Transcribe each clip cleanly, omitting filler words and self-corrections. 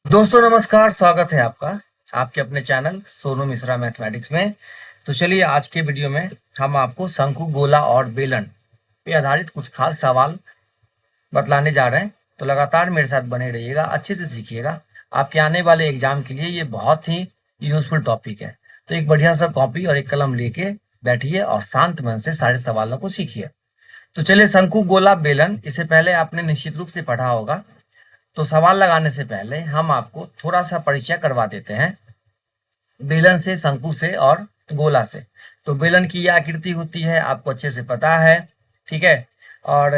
दोस्तों नमस्कार, स्वागत है आपका आपके अपने चैनल सोनू मिश्रा मैथमेटिक्स में। तो चलिए आज के वीडियो में हम आपको शंकु, गोला और बेलन पे आधारित कुछ खास सवाल बतलाने जा रहे हैं। तो लगातार मेरे साथ बने रहिएगा, अच्छे से सीखिएगा। आपके आने वाले एग्जाम के लिए ये बहुत ही यूजफुल टॉपिक है। तो एक बढ़िया सा कॉपी और एक कलम लेके बैठिए और शांत मन से सारे सवालों को सीखिए। तो चलिए, शंकु, गोला, बेलन, इसे पहले आपने निश्चित रूप से पढ़ा होगा। तो सवाल लगाने से पहले हम आपको थोड़ा सा परिचय करवा देते हैं बेलन से, शंकु से और गोला से। तो बेलन की यह आकृति होती है, आपको अच्छे से पता है, ठीक है। और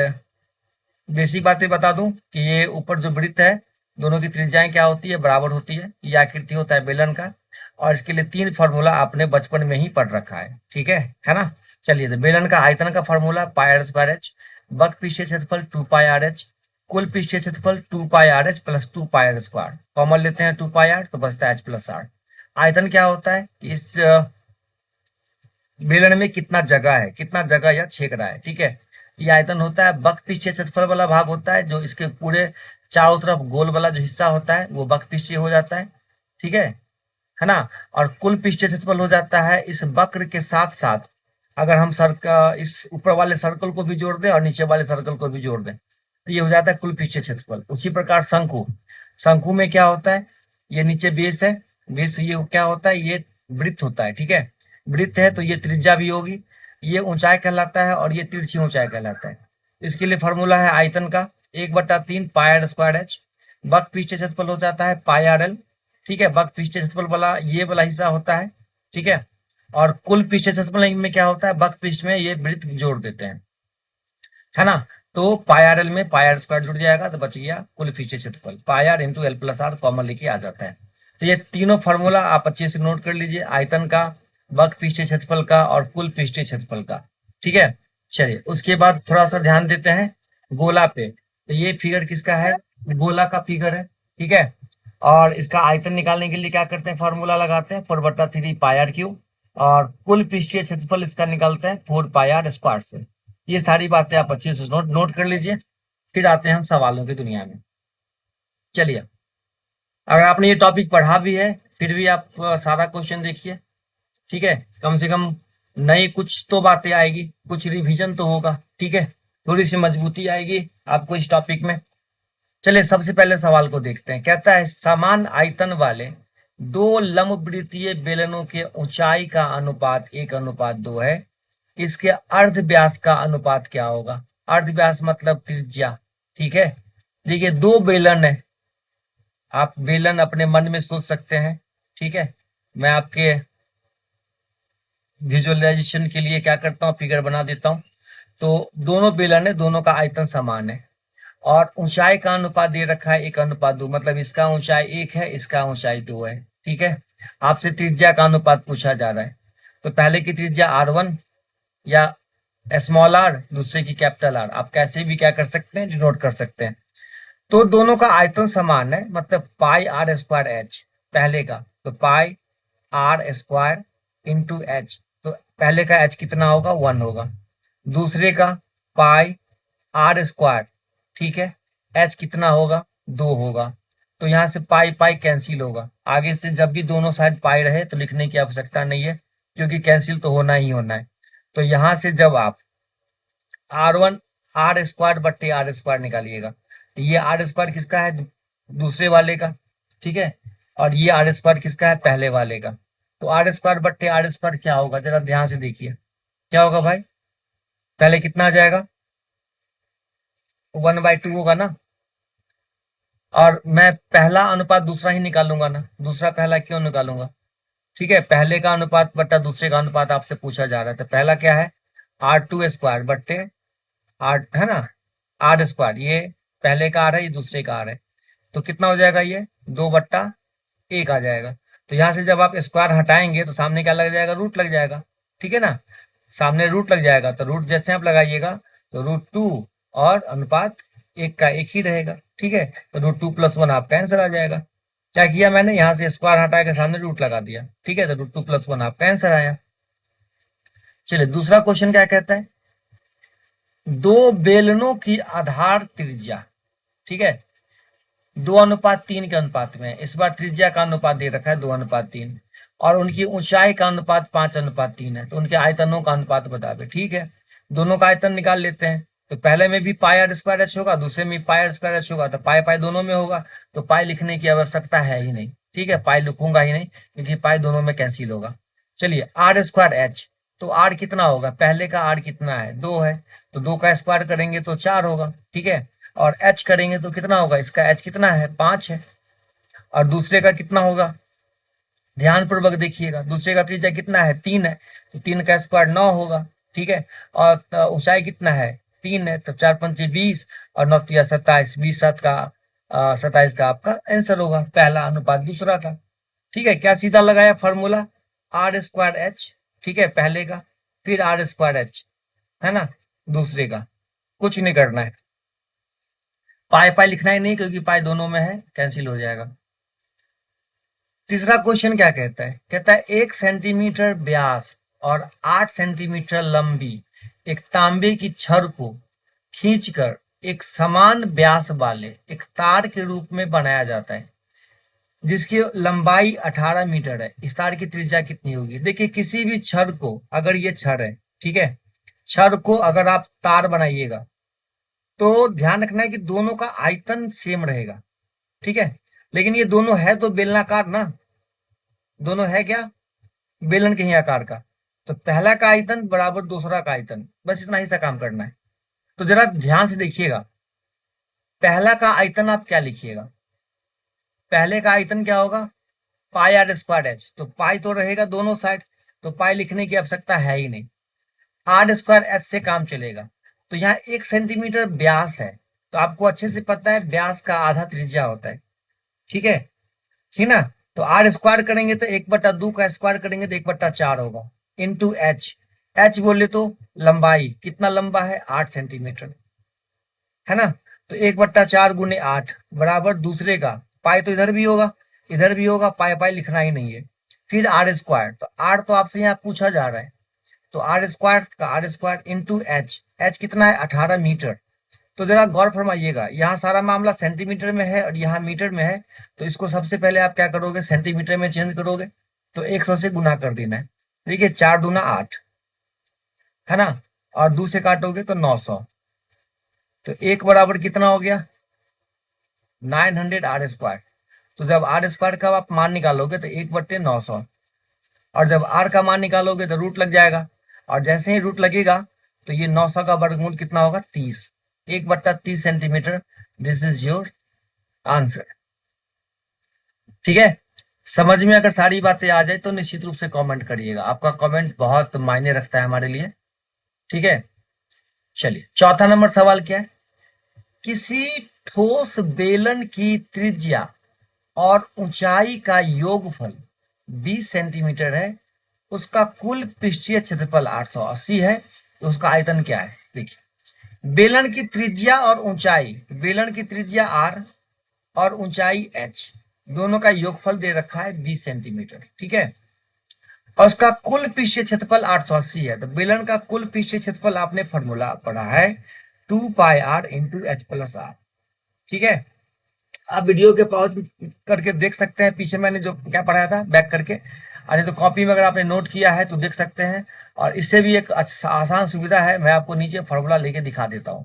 बेसिक बातें बता दूं कि ये ऊपर जो वृत्त है, दोनों की त्रिज्याएं क्या होती है, बराबर होती है। यह आकृति होता है बेलन का, और इसके लिए 3 फार्मूला आपने बचपन में ही पढ़ रखा है, है ना। चलिए, तो बेलन का आयतन का formula pi are square h, वक्र पृष्ठीय क्षेत्रफल 2 पाई आर एच, कुल पृष्ठीय क्षेत्रफल 2 pi R H plus 2 pi are square. Common लेते हैं 2 पाई आर, तो बचता है एच प्लस आर। आयतन क्या होता है, इस बेलन में कितना जगह है, कितना जगह यह छेक रहा है, ठीक है। ये आयतन होता है। वक्र पृष्ठीय क्षेत्रफल वाला भाग होता है, जो इसके पूरे चारों तरफ गोल वाला जो हिस्सा होता है वो वक्र पृष्ठीय हो जाता है, ठीक है ना। और कुल पृष्ठीय क्षेत्रफल हो जाता है इस वक्र के साथ साथ, अगर हम सर्कल, इस ऊपर वाले सर्कल को भी जोड़ दें और नीचे वाले सर्कल को भी जोड़ दें, तो ये हो जाता है कुल पृष्ठीय क्षेत्रफल। उसी प्रकार शंकु, शंकु में क्या होता है, ये नीचे बेस है, बेस ये क्या होता है, ये वृत्त होता है, ठीक है। वृत्त है तो ये त्रिज्या भी होगी, ये ऊंचाई कहलाता है और ये तिरछी ऊंचाई कहलाता है। इसके लिए फॉर्मूला है आयतन का 1/3 पाई आर स्क्वायर एच, वक्र पृष्ठीय क्षेत्रफल हो जाता है पाई आर एल, ठीक है। वक्र पृष्ठीय क्षेत्रफल वाला ये वाला हिस्सा होता है, ठीक है। और कुल पृष्ठीय क्षेत्रफल में क्या होता है, वक्र पृष्ठ में ये वृत्त जोड़ देते हैं, है ना। तो पाई आर एल में पाई आर स्क्वायर जुड़ जाएगा, तो बच गया कुल पृष्ठीय क्षेत्रफल, pi R into L plus R common लेके आ जाता है। तो ये तीनों फार्मूला आप अच्छे से नोट कर लीजिए, आयतन का, वक्र पृष्ठीय क्षेत्रफल का और कुल पृष्ठीय क्षेत्रफल का, ठीक है। चलिए, उसके बाद थोड़ा सा ध्यान देते हैं गोला पे। तो ये फिगर किसका है, गोला का फिगर है, ठीक है। और इसका आयतन निकालने के लिए क्या करते हैं, फॉर्मूला लगाते हैं 4/3 पाई आर क्यूब, और कुल पृष्ठीय क्षेत्रफल इसका निकालते हैं 4 पाई आर स्क्वायर से। ये सारी बातें आप अच्छे से नोट कर लीजिए। फिर आते हैं हम सवालों की दुनिया में। चलिए, अगर आपने ये टॉपिक पढ़ा भी है फिर भी आप सारा क्वेश्चन देखिए, ठीक है। कम से कम नई कुछ तो बातें आएगी, कुछ रिवीजन तो होगा, ठीक है। थोड़ी सी मजबूती आएगी आपको इस टॉपिक में। चलिए, सबसे पहले सवाल को देखते हैं। कहता है समान आयतन वाले दो लंबवृत्तीय बेलनों के ऊंचाई का अनुपात 1:2 है, इसके अर्ध व्यास का अनुपात क्या होगा। अर्ध व्यास मतलब त्रिज्या, ठीक है। देखिए, दो बेलन है, आप बेलन अपने मन में सोच सकते हैं, ठीक है। मैं आपके विजुअलाइजेशन के लिए क्या करता हूँ, फिगर बना देता हूँ। तो दोनों बेलन है, दोनों का आयतन समान है, और ऊंचाई का अनुपात दे रखा है 1:2, मतलब इसका ऊंचाई 1 है, इसका ऊंचाई 2 है, ठीक है। आपसे त्रिज्या का अनुपात पूछा जा रहा है, तो पहले की त्रिज्या R1 या स्मॉल आर, दूसरे की कैपिटल आर, आप कैसे भी क्या कर सकते हैं, डिनोट कर सकते हैं। तो दोनों का आयतन समान है, मतलब पाई आर स्क्वायर एच, पहले का तो पाई आर स्क्वायर इंटू एच, तो पहले का एच कितना होगा, 1 होगा। दूसरे का पाई आर स्क्वायर, ठीक है, एच कितना होगा, 2 होगा। तो यहाँ से पाई पाई कैंसिल होगा, आगे से जब भी दोनों साइड पाई रहे तो लिखने की आवश्यकता नहीं है, क्योंकि कैंसिल तो होना ही होना है। तो यहाँ से जब आप R1 आर स्क्वायर बट्टे आर स्क्वायर निकालिएगा, तो ये आर स्क्वायर किसका है, दूसरे वाले का, ठीक है। और ये आर स्क्वायर किसका है, पहले वाले का। तो आर स्क्वायर बट्टे आर स्क्वायर क्या होगा, जरा ध्यान से देखिए, क्या होगा भाई, पहले कितना आ जाएगा, 1/2 होगा ना। और मैं पहला अनुपात दूसरा ही निकालूंगा ना, दूसरा पहला क्यों निकालूंगा, ठीक है। पहले का अनुपात बट्टा दूसरे का अनुपात आपसे पूछा जा रहा है, तो पहला क्या है, R2 स्क्वायर बट्टे आर, है ना, आर स्क्वायर, ये पहले का आर है, ये दूसरे का आर है। तो कितना हो जाएगा, ये 2/1 आ जाएगा। तो यहाँ से जब आप स्क्वायर हटाएंगे तो सामने क्या लग जाएगा, रूट लग जाएगा, ठीक है ना। सामने रूट लग जाएगा, तो रूट जैसे आप लगाइएगा तो √2 और अनुपात 1 का 1 ही रहेगा, ठीक है। तो √2 + 1 आपका आंसर आ जाएगा। क्या किया मैंने, यहाँ से स्क्वायर हटा के सामने रूट लगा दिया, ठीक है। तो √2 + 1 आपका आंसर आया। चलिए, दूसरा क्वेश्चन क्या कहता है, दो बेलनों की आधार त्रिज्या, ठीक है, 2:3 के अनुपात में है। इस बार त्रिज्या का अनुपात दे रखा है 2:3 और उनकी ऊंचाई का अनुपात 5:3 है। तो उनके आयतनों का अनुपात बता दे। ठीक है, दोनों का आयतन निकाल लेते हैं। तो पहले में भी पाई आर स्क्वायर एच होगा, दूसरे में पाई आर स्क्वायर एच होगा, तो पाई पाई दोनों में होगा, तो पाई लिखने की आवश्यकता है ही नहीं। ठीक है, पाई लिखूंगा ही नहीं क्योंकि पाई दोनों में कैंसिल होगा। चलिए आर स्क्वायर एच, तो आर कितना होगा, पहले का आर कितना है 2 है, तो 2 का स्क्वायर करेंगे तो 4 होगा। ठीक है, और एच करेंगे तो कितना होगा, इसका एच कितना है 5 है, और दूसरे का कितना होगा, ध्यानपूर्वक देखिएगा, दूसरे का त्रिज्या कितना है 3 है, तो 3 का स्क्वायर 9 होगा। ठीक है, और ऊंचाई कितना है 3 है, तो 4×5 20 और 9×3 27, 20 7 का 27 का आपका आंसर होगा। पहला अनुपात दूसरा था। ठीक है, क्या सीधा लगाया फॉर्मूला, आर स्क्वायर एच, ठीक है पहले का, फिर आर स्क्वायर एच, है ना, दूसरे का। कुछ नहीं करना है, पाई पाई लिखना ही नहीं क्योंकि पाई दोनों में है, कैंसिल हो जाएगा। तीसरा क्वेश्चन क्या कहता है, कहता है 1 सेंटीमीटर व्यास और 8 सेंटीमीटर लंबी एक तांबे की छड़ को खींचकर एक समान व्यास वाले एक तार के रूप में बनाया जाता है जिसकी लंबाई 18 मीटर है। इस तार की त्रिज्या कितनी होगी। देखिए किसी भी छड़ को, अगर ये छड़ है, ठीक है, छड़ को अगर आप तार बनाइएगा तो ध्यान रखना है कि दोनों का आयतन सेम रहेगा। ठीक है, लेकिन ये दोनों है तो बेलनाकार ना, दोनों है क्या, बेलन के ही आकार का, तो पहला का आयतन बराबर दूसरा का आयतन, बस इतना ही सा काम करना है। तो जरा ध्यान से देखिएगा, पहला का आयतन आप क्या लिखिएगा, पहले का आयतन क्या होगा, पाई आर स्क्वायर एच, तो पाई तो रहेगा दोनों साइड, तो पाई लिखने की आवश्यकता है ही नहीं, आर स्क्वायर एच से काम चलेगा। तो यहाँ 1 सेंटीमीटर व्यास है, तो आपको अच्छे से पता है व्यास का आधा त्रिज्या होता है। ठीक है, ठीक ना, तो आर स्क्वायर करेंगे तो 1/2 का स्क्वायर करेंगे तो 1/4 होगा, इंटू एच, एच बोले तो लंबाई, कितना लंबा है 8 सेंटीमीटर, है ना, तो 1/4 गुने 8 बराबर दूसरे का, पाई तो इधर भी होगा इधर भी होगा, पाई पाई लिखना ही नहीं है, फिर आर स्क्वायर, तो आर तो आपसे यहाँ पूछा जा रहा है, तो आर स्क्वायर का r square into h, h कितना है 18 मीटर। तो जरा गौर फरमाइएगा, यहाँ सारा मामला सेंटीमीटर में है और यहाँ मीटर में है, तो इसको सबसे पहले आप क्या करोगे, सेंटीमीटर में चेंज करोगे, तो 100 से गुना कर देना है। देखिए 4 दूना 8, है ना, और 2 से काटोगे तो 900, तो एक बराबर कितना हो गया 900 आर स्क्वायर। तो जब आर स्क्वायर का आप मान निकालोगे तो 1/900, और जब आर का मान निकालोगे तो रूट लग जाएगा, और जैसे ही रूट लगेगा तो ये 900 का वर्गमूल कितना होगा 30, 1/30 centimetre. This is your answer. ठीक है, समझ में अगर सारी बातें आ जाए तो निश्चित रूप से कमेंट करिएगा, आपका कमेंट बहुत मायने रखता है हमारे लिए। ठीक है, चलिए चौथा नंबर सवाल क्या है, किसी ठोस बेलन की त्रिज्या और ऊंचाई का योगफल 20 सेंटीमीटर है, उसका कुल पृष्ठीय क्षेत्रफल 880 है, तो उसका आयतन क्या है। देखिए बेलन की त्रिज्या और ऊंचाई, बेलन की त्रिज्या आर और ऊंचाई एच, दोनों का योगफल दे रखा है 20 सेंटीमीटर। ठीक है, और उसका कुल पृष्ठीय क्षेत्रफल 880 है, तो बेलन का कुल पृष्ठीय क्षेत्रफल आपने फॉर्मूला पढ़ा है 2πr into h plus are. ठीक है, आप वीडियो के पॉज करके देख सकते हैं, पीछे मैंने जो क्या पढ़ाया था बैक करके, और तो कॉपी में अगर आपने नोट किया है तो देख सकते हैं। और इससे भी एक अच्छा आसान सुविधा है, मैं आपको नीचे फॉर्मूला लेके दिखा देता हूँ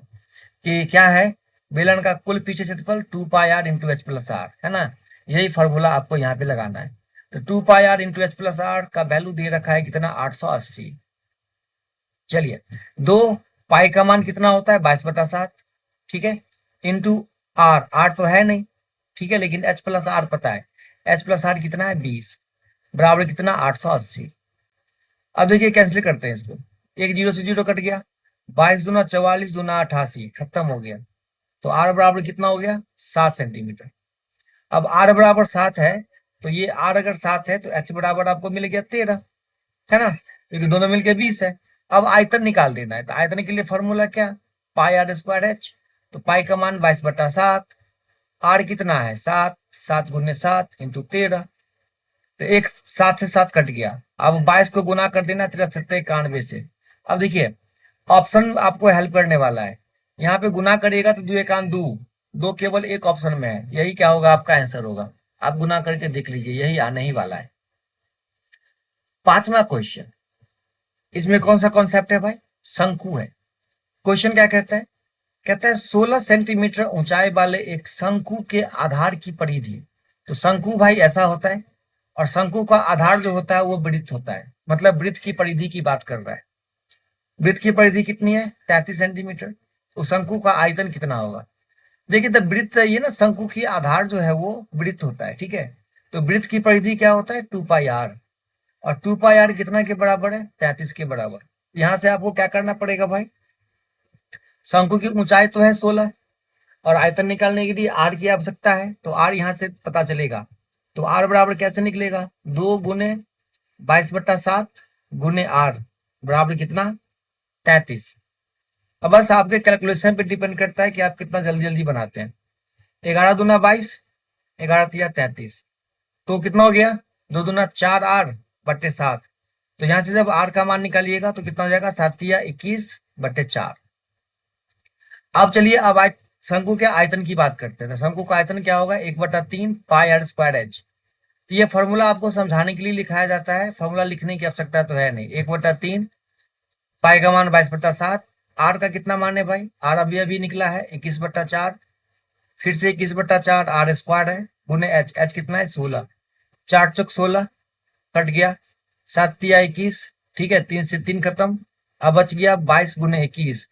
कि क्या है, बेलन का कुल पृष्ठीय क्षेत्रफल 2πr into h plus are, है ना, यही फॉर्मूला आपको यहाँ पे लगाना है। तो 2πr into h plus r का वैल्यू दे रखा है कितना 880। चलिए दो, पाई का मान कितना होता है 22/7, ठीक है, इंटू आर, आर तो है नहीं, ठीक है, लेकिन एच प्लस आर पता है, एच प्लस आर कितना है 20 बराबर कितना 880। अब देखिए कैंसिल करते हैं इसको, एक जीरो से जीरो कट गया, 22 दूना 44 दूना 88, खत्म हो गया, तो आर बराबर कितना हो गया 7 सेंटीमीटर। अब आर बराबर 7 है, तो ये आर अगर 7 है तो एच बराबर आपको मिल गया 13, है ना, क्योंकि दोनों मिलके 20 है। अब आयतन निकाल देना है, तो आयतन के लिए फॉर्मूला क्या, पाई आर स्क्वायर एच, तो पाई का मान 22/7, आर कितना है 7, 7 गुने 7 इंटू 13, तो एक 7 से 7 कट गया, अब 22 को गुना कर देना 9391 से। अब देखिए ऑप्शन आपको हेल्प करने वाला है, यहाँ पे गुना करिएगा तो 2 1 2, दो केवल एक ऑप्शन में है, यही क्या होगा आपका आंसर होगा। आप गुना करके देख लीजिए, यही आने ही वाला है। पांचवा क्वेश्चन, इसमें कौन सा कॉन्सेप्ट है भाई, शंकु है। क्वेश्चन क्या कहता है, कहता है 16 सेंटीमीटर ऊंचाई वाले एक शंकु के आधार की परिधि। तो शंकु भाई ऐसा होता है, और शंकु का आधार जो होता है वो वृत्त होता है, मतलब वृत्त की परिधि की बात कर रहा है। वृत्त की परिधि कितनी है, 33 सेंटीमीटर। तो शंकु का आयतन कितना होगा। देखिए तो वृत्त, ये ना शंकु की आधार जो है वो वृत्त होता है, ठीक है। तो वृत्त की परिधि क्या होता है, 2πr। और 2πr कितना के बराबर है, 33 के बराबर। यहाँ से आपको क्या करना पड़ेगा भाई, शंकु की ऊंचाई तो है 16, और आयतन निकालने के लिए आर की आवश्यकता है, तो आर यहाँ से पता चलेगा। तो आर बराबर कैसे निकलेगा, 2 × 22/7 गुने आर बराबर कितना, 33। अब बस आपके कैलकुलेशन पे डिपेंड करता है कि आप कितना जल्दी जल्दी बनाते हैं। 11×2 = 22, 11×3 = 33। तो कितना हो गया, 2×4r/7। तो यहाँ से जब आर का मान निकालिएगा तो कितना हो जाएगा, 7×21/4। अब चलिए अब शंकु के आयतन की बात करते हैं। तो शंकु का आयतन क्या होगा, 1/3πr²h। तो ये फॉर्मूला आपको समझाने के लिए लिखाया जाता है, फॉर्मूला लिखने की आवश्यकता तो है नहीं। 1/3, पाई का मान 22/7, आर का कितना मान है भाई, आर अभी अभी निकला है 21/4, फिर से 21/4 r² है, गुने एच, एच कितना है 16, 4×4 = 16, कट गया, 7×3 = 21, ठीक है, 3 से 3 खत्म। अब बच गया 22×21,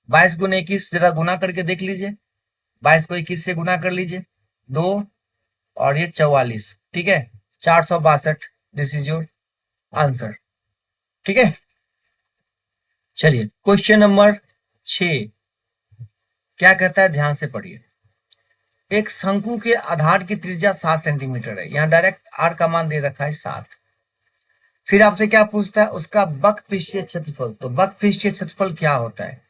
22×21 जरा गुना करके देख लीजिए, 22 को 21 से गुना कर लीजिए, 2 और ये 44, ठीक है, 462। दिस इज योर आंसर, ठीक है। चलिए क्वेश्चन नंबर 6 क्या कहता है, ध्यान से पढ़िए। एक शंकु के आधार की त्रिज्या 7 सेंटीमीटर है, यहाँ डायरेक्ट आर का मान दे रखा है 7। फिर आपसे क्या पूछता है, उसका बक पृष्ठीय क्षेत्रफल। तो बक पृष्ठीय क्षेत्रफल क्या होता है,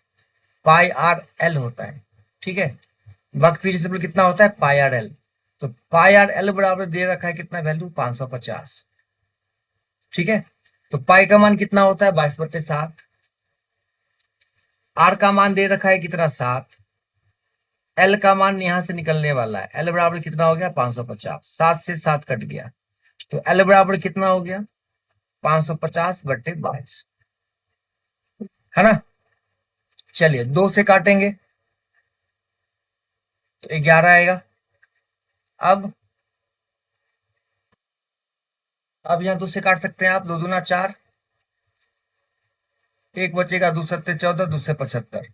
πr/l होता है, ठीक है। बक पृष्ठीय क्षेत्रफल कितना होता है, πr/l। तो πr/l बराबर दे रखा है कितना वैल्यू, 550, ठीक है। तो पाई का मान कितना होता है, 22/7। आर का मान दे रखा है कितना, 7। एल का मान यहां से निकलने वाला है, एल बराबर कितना हो गया, 550। 7 से 7 कट गया, तो एल बराबर कितना हो गया, 550/22, है ना। चलिए 2 से काटेंगे तो 11 आएगा। अब यहाँ 2 से काट सकते हैं आप, 2×2 = 4, एक बचेगा, 2×7 = 14, 2×7 = 75।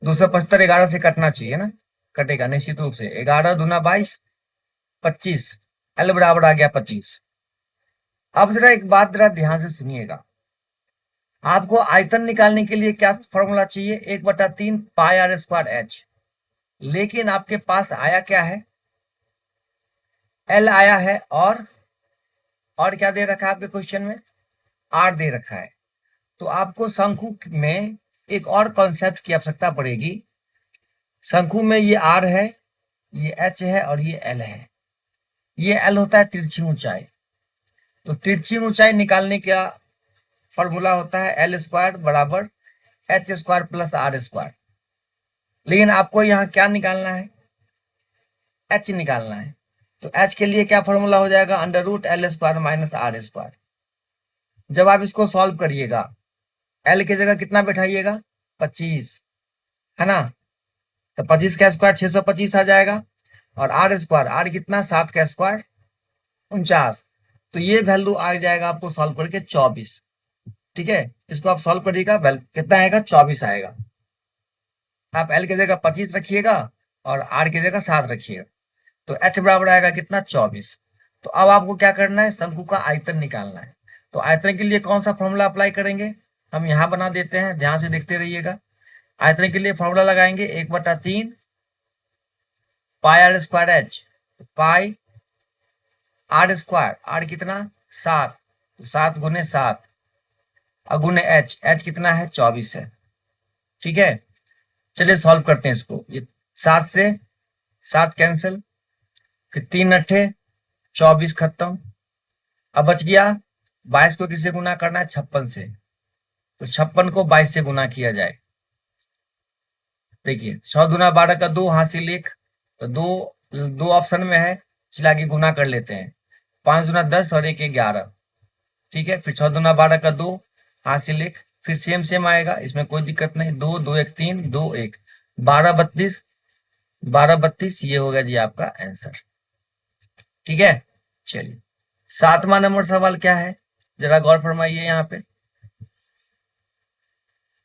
275 11 से कटना चाहिए ना, कटेगा निश्चित रूप से। 11×2 = 22, 25, एल बराबर आ गया 25। अब जरा एक बात जरा ध्यान से सुनिएगा, आपको आयतन निकालने के लिए क्या फॉर्मूला चाहिए, 1/3πr²h। लेकिन आपके पास आया क्या है, एल आया है, और क्या दे रखा है आपके क्वेश्चन में, आर दे रखा है। तो आपको शंकु में एक और कॉन्सेप्ट की आवश्यकता पड़ेगी। शंकु में ये आर है, ये एच है, और ये एल है। ये एल होता है तिरछी ऊंचाई। तो तिरछी ऊंचाई निकालने का फॉर्मूला होता है L² = h² + r²। लेकिन आपको यहाँ क्या निकालना है, h निकालना है। तो h के लिए क्या फॉर्मूला हो जाएगा, √L² - r²। जब आप इसको सॉल्व करिएगा, L की जगह कितना बैठाइएगा, 25, है ना। तो 25 का स्क्वायर 625 आ जाएगा, और r², r कितना, 7 का स्क्वायर 49। तो ये वैल्यू आ जाएगा आपको सॉल्व करके 24, ठीक है। इसको आप सॉल्व करिएगा, कितना आएगा, 24 आएगा। आप एल की जगह 25 रखिएगा और आर की जगह 7 रखिएगा, तो एच बराबर आएगा कितना, 24। तो अब आपको क्या करना है, शंकु का आयतन निकालना है। तो आयतन के लिए कौन सा फॉर्मूला अप्लाई करेंगे, हम यहाँ बना देते हैं, ध्यान से देखते रहिएगा। आयतन के लिए फॉर्मूला लगाएंगे, 1/3πr²h, पाई r², आर कितना, 7, तो 7×7 गुने एच, एच कितना है, 24 है, ठीक है। चलिए सॉल्व करते हैं इसको। ये 7 से 7 कैंसिल, फिर 3×8 = 24 खत्म। अब बच गया 22 को किससे गुना करना है, 56 से। तो 56 को 22 से गुना किया जाए। देखिए 100×12 = 2, हासिल 1, तो दो दो ऑप्शन में है, चला के गुना कर लेते हैं। 5 दूना 10 और 1 11, ठीक है। फिर 6 दूना 12 का 2, हासिल 1, फिर सेम सेम आएगा, इसमें कोई दिक्कत नहीं। 2 2 1 3 2 1, 12 32, 12 32 ये होगा जी आपका आंसर, ठीक है। चलिए 7वां नंबर सवाल क्या है, जरा गौर फरमाइए यहाँ पे।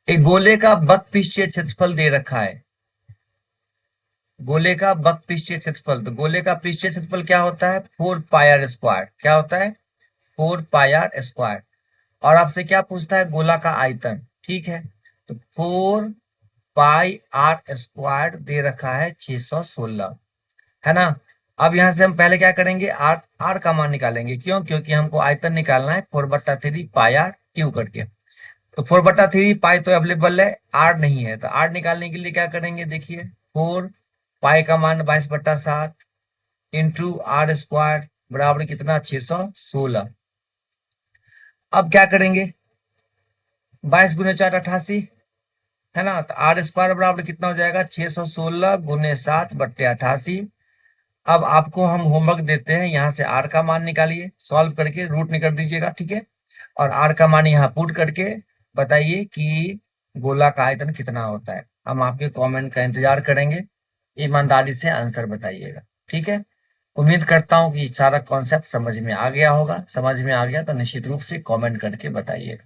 एक गोले का बक पृष्ठीय क्षेत्रफल दे रखा है, गोले का बक पृष्ठीय क्षेत्रफल। तो गोले का पृष्ठीय क्षेत्रफल क्या होता है, 4 पाई r स्क्वायर। क्या होता है, 4 पाई r स्क्वायर। और आपसे क्या पूछता है, गोला का आयतन, ठीक है। तो 4 पाई r स्क्वायर दे रखा है 616, है ना। अब यहां से हम पहले क्या करेंगे, आर का मान निकालेंगे। क्यों, क्योंकि हमको आयतन निकालना है 4/3 पाई r क्यू करके। तो 4/3 पाई तो अवेलेबल है, आर नहीं है। तो आर निकालने के लिए क्या करेंगे, देखिए 4 पाई का मान 22/7 इंटू r स्क्वायर बराबर कितना, 616। अब क्या करेंगे, 22 × 4 = 88, है ना। तो r स्क्वायर बराबर कितना हो जाएगा, 616 × 7/88। अब आपको हम होमवर्क देते हैं, यहाँ से r का मान निकालिए, सॉल्व करके रूट निकाल दीजिएगा, ठीक है। और r का मान यहाँ पुट करके बताइए कि गोला का आयतन कितना होता है। हम आपके कमेंट का इंतजार करेंगे, ईमानदारी से आंसर बताइएगा, ठीक है। उम्मीद करता हूँ कि सारा कॉन्सेप्ट समझ में आ गया होगा। समझ में आ गया तो निश्चित रूप से कमेंट करके बताइएगा।